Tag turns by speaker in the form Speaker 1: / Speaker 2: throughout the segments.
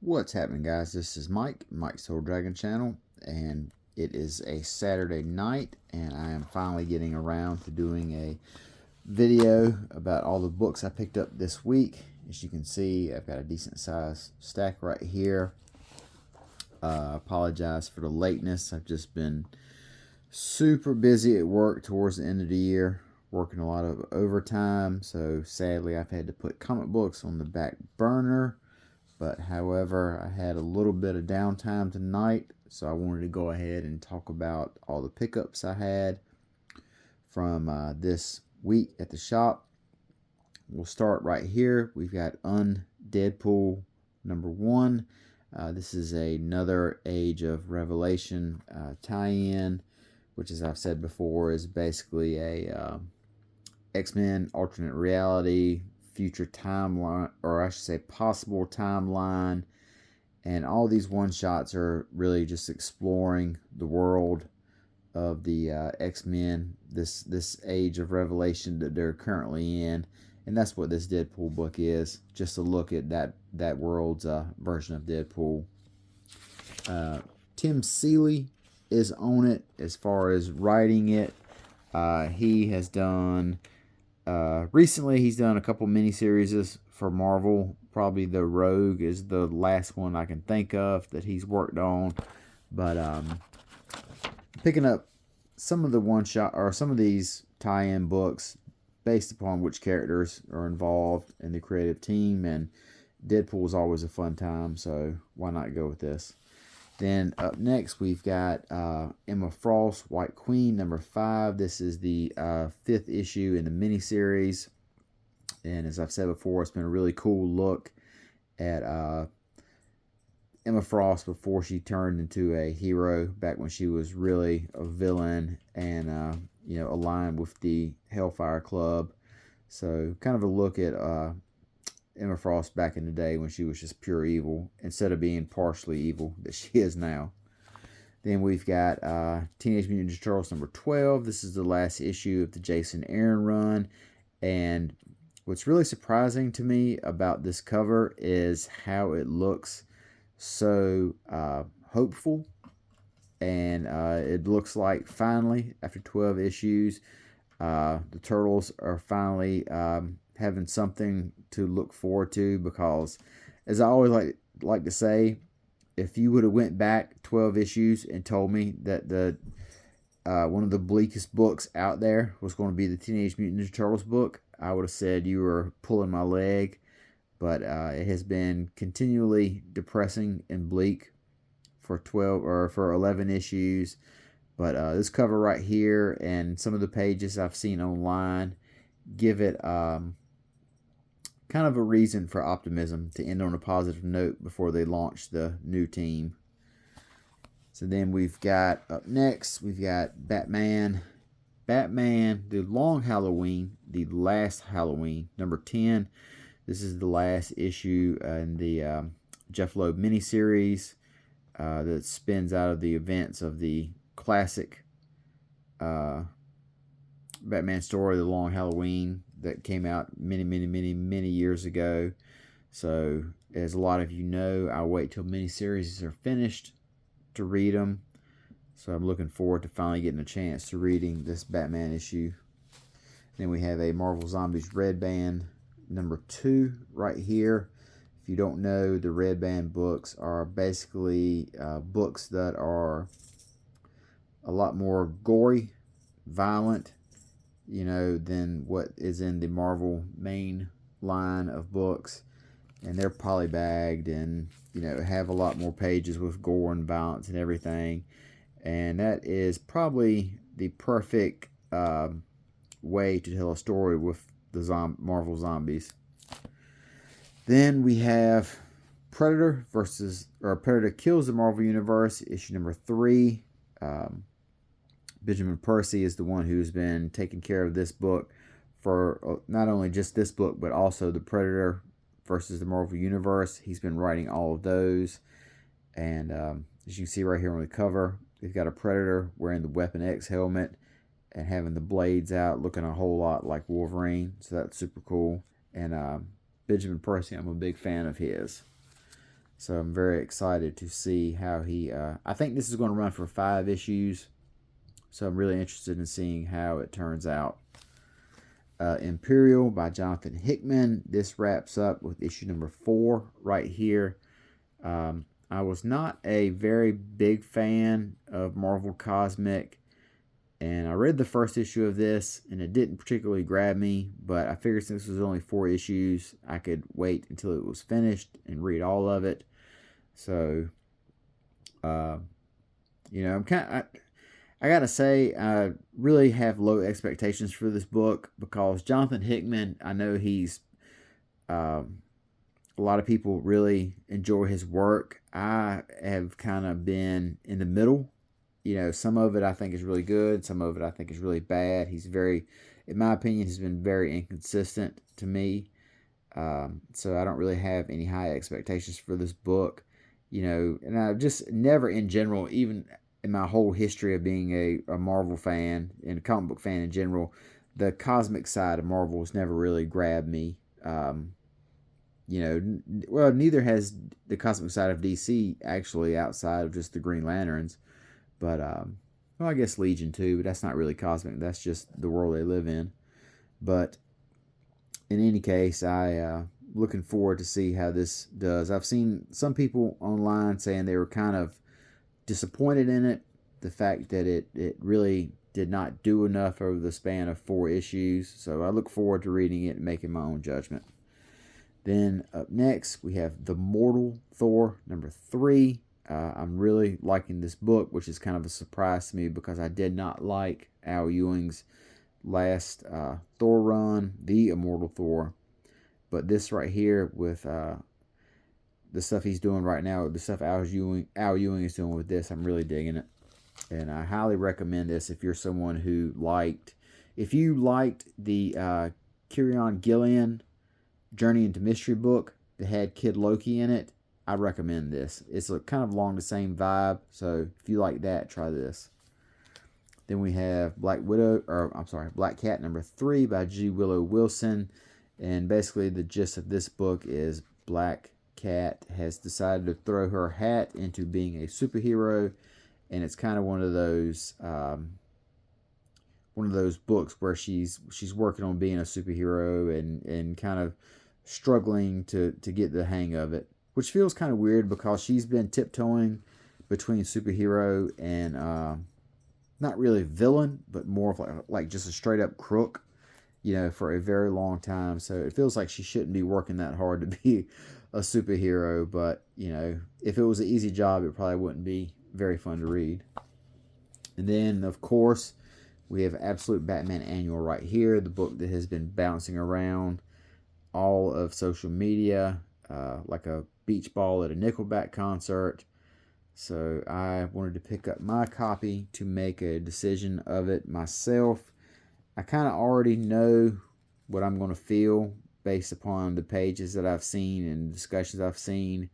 Speaker 1: What's happening, guys? This is Mike's Soul Dragon channel, and it is a Saturday night, and I am finally getting around to doing a video about all the books I picked up this week. As you can see, I've got a decent sized stack right here. Apologize for the lateness. I've just been super busy at work towards the end of the year, working a lot of overtime, so sadly I've had to put comic books on the back burner. But however, I had a little bit of downtime tonight, so I wanted to go ahead and talk about all the pickups I had from this week at the shop. We'll start right here. We've got Undeadpool #1. This is another Age of Revelation tie-in, which, as I've said before, is basically a X-Men alternate reality, future timeline, or I should say possible timeline, and all these one-shots are really just exploring the world of the X-Men, this Age of Revelation that they're currently in, and that's what this Deadpool book is, just a look at that world's version of Deadpool. Tim Seeley is on it as far as writing it. He has done recently, he's done a couple miniseries for Marvel. Probably the Rogue is the last one I can think of that he's worked on. But picking up some of the one-shot or some of these tie-in books based upon which characters are involved in the creative team, and Deadpool is always a fun time, so why not go with this? Then up next, we've got Emma Frost, White Queen, #5. This is the 5th issue in the miniseries. And as I've said before, it's been a really cool look at Emma Frost before she turned into a hero, back when she was really a villain and aligned with the Hellfire Club. So kind of a look at Emma Frost back in the day when she was just pure evil instead of being partially evil that she is now. Then we've got Teenage Mutant Ninja Turtles #12. This is the last issue of the Jason Aaron run, and what's really surprising to me about this cover is how it looks so hopeful, and it looks like finally, after 12 issues, the Turtles are finally having something to look forward to, because, as I always like to say, if you would have went back 12 issues and told me that the one of the bleakest books out there was going to be the Teenage Mutant Ninja Turtles book, I would have said you were pulling my leg. But it has been continually depressing and bleak for 11 issues. But this cover right here and some of the pages I've seen online give it kind of a reason for optimism to end on a positive note before they launch the new team. So then we've got, up next, we've got Batman, The Long Halloween, The Last Halloween, #10. This is the last issue in the Jeff Loeb miniseries that spins out of the events of the classic Batman story, The Long Halloween, that came out many years ago. So, as a lot of you know, I wait till miniseries are finished to read them. So I'm looking forward to finally getting a chance to reading this Batman issue. Then we have a Marvel Zombies Red Band #2 right here. If you don't know, the Red Band books are basically books that are a lot more gory, violent, than what is in the Marvel main line of books. And they're polybagged and, have a lot more pages with gore and violence and everything. And that is probably the perfect way to tell a story with the Marvel Zombies. Then we have Predator Kills the Marvel Universe, issue #3. Benjamin Percy is the one who's been taking care of this book for not only just this book, but also the Predator versus the Marvel Universe. He's been writing all of those. And as you can see right here on the cover, we've got a Predator wearing the Weapon X helmet and having the blades out, looking a whole lot like Wolverine. So that's super cool. And Benjamin Percy, I'm a big fan of his. So I'm very excited to see how he. I think this is going to run for 5 issues. So I'm really interested in seeing how it turns out. Imperial by Jonathan Hickman. This wraps up with issue number 4 right here. I was not a very big fan of Marvel Cosmic, and I read the first issue of this, and it didn't particularly grab me, but I figured since this was only 4 issues, I could wait until it was finished and read all of it. So, I'm I gotta say, I really have low expectations for this book because Jonathan Hickman, I know he's, a lot of people really enjoy his work. I have kind of been in the middle. Some of it I think is really good. Some of it I think is really bad. He's very, in my opinion, he's been very inconsistent to me. So I don't really have any high expectations for this book. And I've just never in general, even in my whole history of being a Marvel fan and a comic book fan in general, the cosmic side of Marvel has never really grabbed me. Neither has the cosmic side of DC, actually, outside of just the Green Lanterns. But, I guess Legion too, but that's not really cosmic. That's just the world they live in. But in any case, looking forward to see how this does. I've seen some people online saying they were kind of disappointed in it. The fact that it really did not do enough over the span of 4 issues. So I look forward to reading it and making my own judgment. Then up next, we have The Mortal Thor, number 3. I'm really liking this book, which is kind of a surprise to me because I did not like Al Ewing's last Thor run, The Immortal Thor. But this right here with the stuff he's doing right now, the stuff Al Ewing is doing with this, I'm really digging it. And I highly recommend this if you're someone who liked the Kieron Gillen Journey into Mystery book that had Kid Loki in it. I recommend this. It's kind of along the same vibe, so if you like that, try this. Then we have Black Cat number 3 by G. Willow Wilson. And basically the gist of this book is Black Cat has decided to throw her hat into being a superhero, and it's kind of one of those books where she's working on being a superhero and kind of struggling to get the hang of it, which feels kind of weird because she's been tiptoeing between superhero and not really villain, but more of like just a straight up crook, for a very long time. So it feels like she shouldn't be working that hard to be a superhero, but if it was an easy job, it probably wouldn't be very fun to read. And then of course we have Absolute Batman Annual right here, the book that has been bouncing around all of social media like a beach ball at a Nickelback concert. So I wanted to pick up my copy to make a decision of it myself. I kind of already know what I'm going to feel based upon the pages that I've seen and discussions I've seen,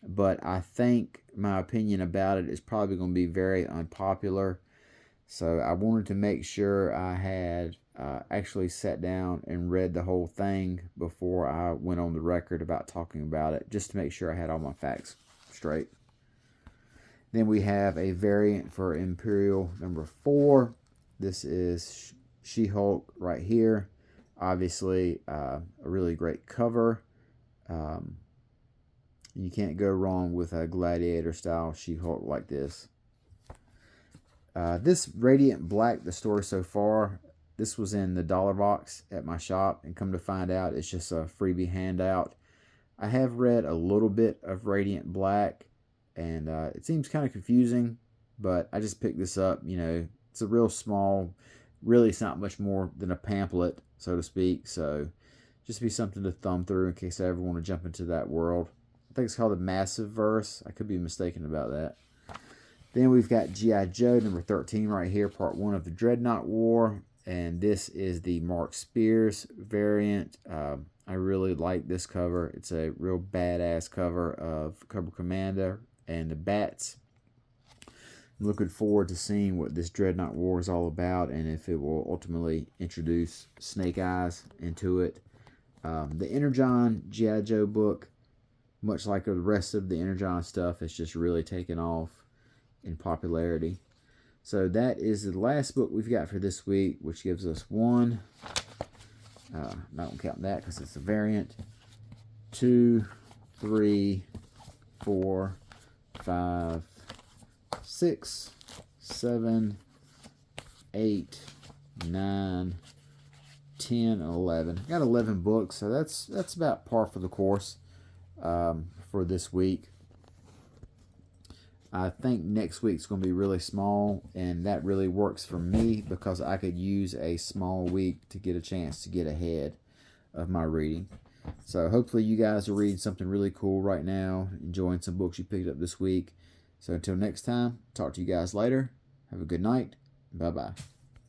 Speaker 1: but I think my opinion about it is probably going to be very unpopular. So I wanted to make sure I had actually sat down and read the whole thing before I went on the record about talking about it, just to make sure I had all my facts straight. Then we have a variant for Imperial number 4. This is She-Hulk right here. Obviously, a really great cover. You can't go wrong with a gladiator-style She-Hulk like this. This Radiant Black, the story so far, this was in the dollar box at my shop, and come to find out, it's just a freebie handout. I have read a little bit of Radiant Black, and it seems kind of confusing, but I just picked this up. It's a real small, really it's not much more than a pamphlet, so to speak, so just be something to thumb through in case I ever want to jump into that world. I think it's called the Massive Verse. I could be mistaken about that. Then we've got G.I. Joe number 13 right here, part 1 of the Dreadnought War. And this is the Mark Spears variant. I really like this cover. It's a real badass cover of Cobra Commander and the Bats. I'm looking forward to seeing what this Dreadnought War is all about and if it will ultimately introduce Snake Eyes into it. The Energon G.I. Joe book. much like the rest of the Energon stuff, it's just really taken off in popularity. So that is the last book we've got for this week, which gives us 1, not count that because it's a variant, 2, 3, 4, 5, 6, 7, 8, 9, 10, and 11. Got 11 books, so that's about par for the course for this week. I think next week's going to be really small, and that really works for me because I could use a small week to get a chance to get ahead of my reading. So hopefully you guys are reading something really cool right now, enjoying some books you picked up this week. So until next time, talk to you guys later. Have a good night. Bye-bye.